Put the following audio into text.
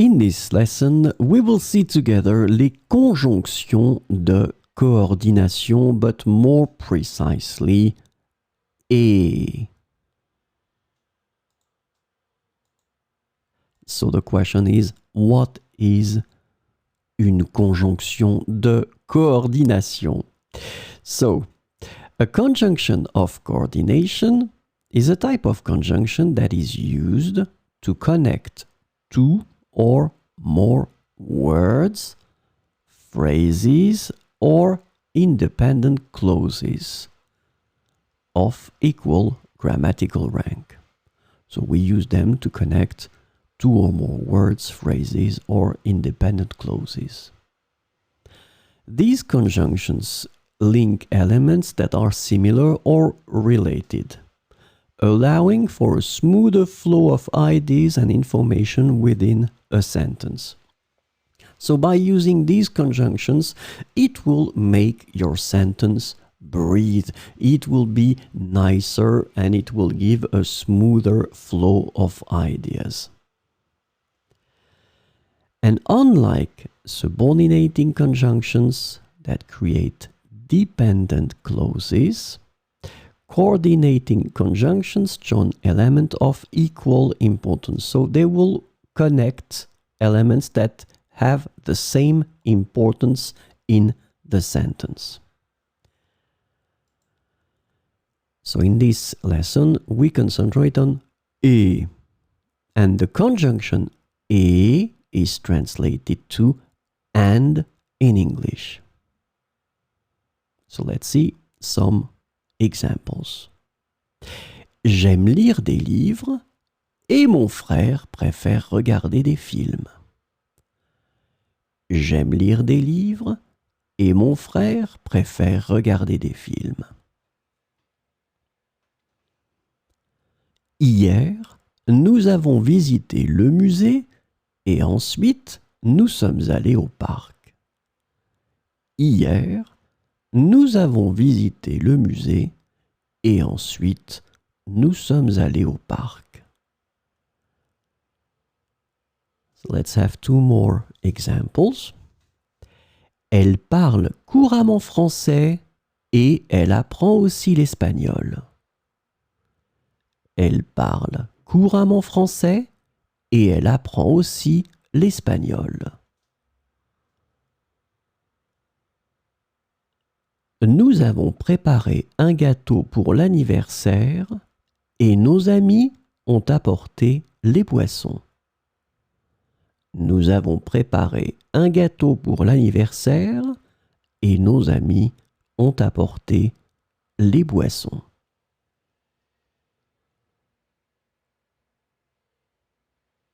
In this lesson, we will see together les conjonctions de coordination, but more precisely, et. So the question is, what is une conjonction de coordination? So, a conjunction of coordination is a type of conjunction that is used to connect two or more words, phrases, or independent clauses of equal grammatical rank. So we use them to connect two or more words, phrases, or independent clauses. These conjunctions link elements that are similar or related, allowing for a smoother flow of ideas and information within a sentence. So by using these conjunctions, it will make your sentence breathe. It will be nicer and it will give a smoother flow of ideas. And unlike subordinating conjunctions that create dependent clauses, coordinating conjunctions join elements of equal importance. So they will connect elements that have the same importance in the sentence. So in this lesson, we concentrate on et. And the conjunction et is translated to and in English. So let's see some examples. J'aime lire des livres et mon frère préfère regarder des films. J'aime lire des livres et mon frère préfère regarder des films. Hier, nous avons visité le musée et ensuite nous sommes allés au parc. Hier, nous avons visité le musée et ensuite nous sommes allés au parc. So let's have two more examples. Elle parle couramment français et elle apprend aussi l'espagnol. Elle parle couramment français et elle apprend aussi l'espagnol. Nous avons préparé un gâteau pour l'anniversaire et nos amis ont apporté les boissons. Nous avons préparé un gâteau pour l'anniversaire et nos amis ont apporté les boissons.